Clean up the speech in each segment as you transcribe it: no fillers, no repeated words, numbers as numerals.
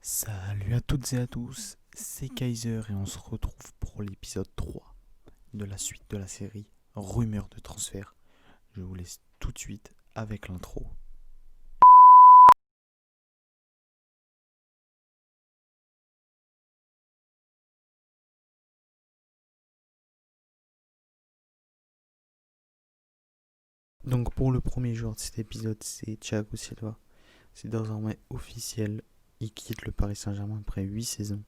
Salut à toutes et à tous, c'est Kaiser et on se retrouve pour l'épisode 3 de la suite de la série Rumeurs de transfert. Je vous laisse tout de suite avec l'intro. Donc pour le premier joueur de cet épisode, c'est Thiago Silva. C'est désormais officiel, il quitte le Paris Saint-Germain après 8 saisons.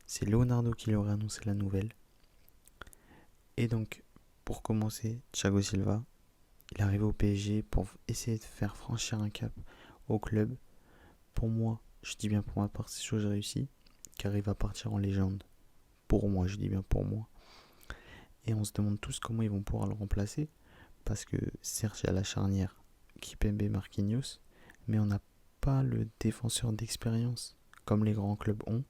C'est Leonardo qui leur a annoncé la nouvelle. Et donc pour commencer, Thiago Silva, il est arrivé au PSG pour essayer de faire franchir un cap au club. Pour moi, je dis bien pour ma part, c'est chose réussie, car il va partir en légende. Pour moi, je dis bien pour moi. Et on se demande tous comment ils vont pouvoir le remplacer, parce que certes, il y a la charnière Kipembe Marquinhos, mais on n'a pas le défenseur d'expérience comme les grands clubs ont.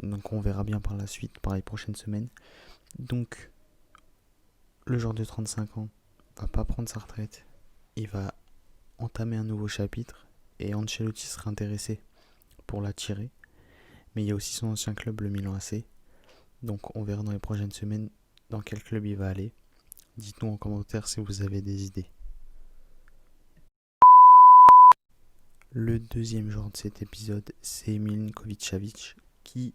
Donc on verra bien par la suite, par les prochaines semaines. Donc le joueur de 35 ans va pas prendre sa retraite, il va entamer un nouveau chapitre et Ancelotti sera intéressé pour l'attirer. Mais il y a aussi son ancien club, le Milan AC. Donc on verra dans les prochaines semaines dans quel club il va aller. Dites-nous en commentaire si vous avez des idées. Le deuxième joueur de cet épisode, c'est Milinkovic-Savic qui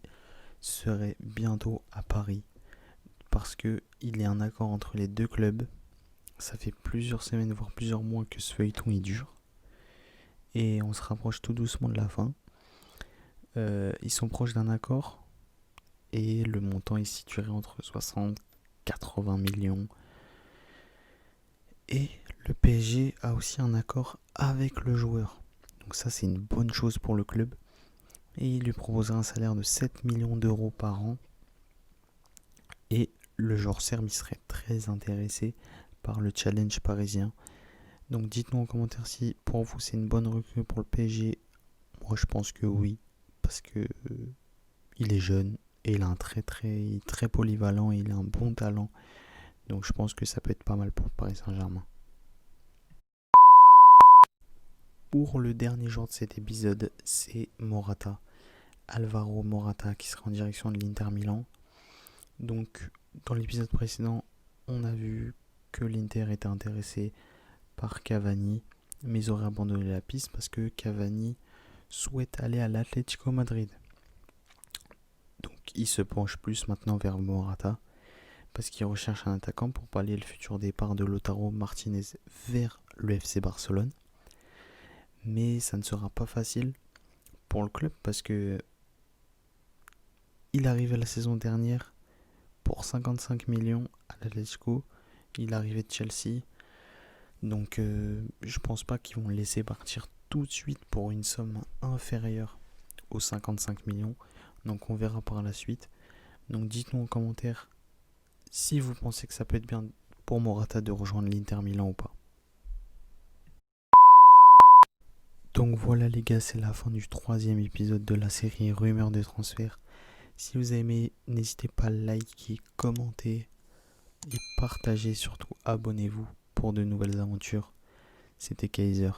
serait bientôt à Paris parce qu'il y a un accord entre les deux clubs. Ça fait plusieurs semaines, voire plusieurs mois que ce feuilleton est dur. Et on se rapproche tout doucement de la fin. Ils sont proches d'un accord et le montant est situé entre 60 80 millions. Et le PSG a aussi un accord avec le joueur. Donc ça, c'est une bonne chose pour le club. Et il lui proposera un salaire de 7 millions d'euros par an. Et le joueur serbe serait très intéressé par le challenge parisien. Donc dites-nous en commentaire si pour vous c'est une bonne recrue pour le PSG. Moi je pense que oui. Parce que il est jeune et il a un très polyvalent et il a un bon talent. Donc je pense que ça peut être pas mal pour le Paris Saint-Germain. Pour le dernier jour de cet épisode, c'est Morata. Alvaro Morata qui sera en direction de l'Inter Milan. Donc, dans l'épisode précédent, on a vu que l'Inter était intéressé par Cavani, mais ils auraient abandonné la piste parce que Cavani souhaite aller à l'Atlético Madrid. Donc, il se penche plus maintenant vers Morata parce qu'il recherche un attaquant pour pallier le futur départ de Lautaro Martinez vers le FC Barcelone. Mais ça ne sera pas facile pour le club parce que il arrivait la saison dernière pour 55 millions à l'Atlético. Il arrivait de Chelsea. Donc je pense pas qu'ils vont le laisser partir tout de suite pour une somme inférieure aux 55 millions. Donc on verra par la suite. Donc dites-nous en commentaire si vous pensez que ça peut être bien pour Morata de rejoindre l'Inter Milan ou pas. Donc voilà les gars, c'est la fin du troisième épisode de la série Rumeurs de transfert. Si vous avez aimé, n'hésitez pas à liker, commenter et partager, surtout abonnez-vous pour de nouvelles aventures. C'était Kaiser.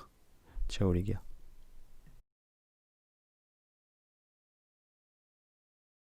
Ciao les gars.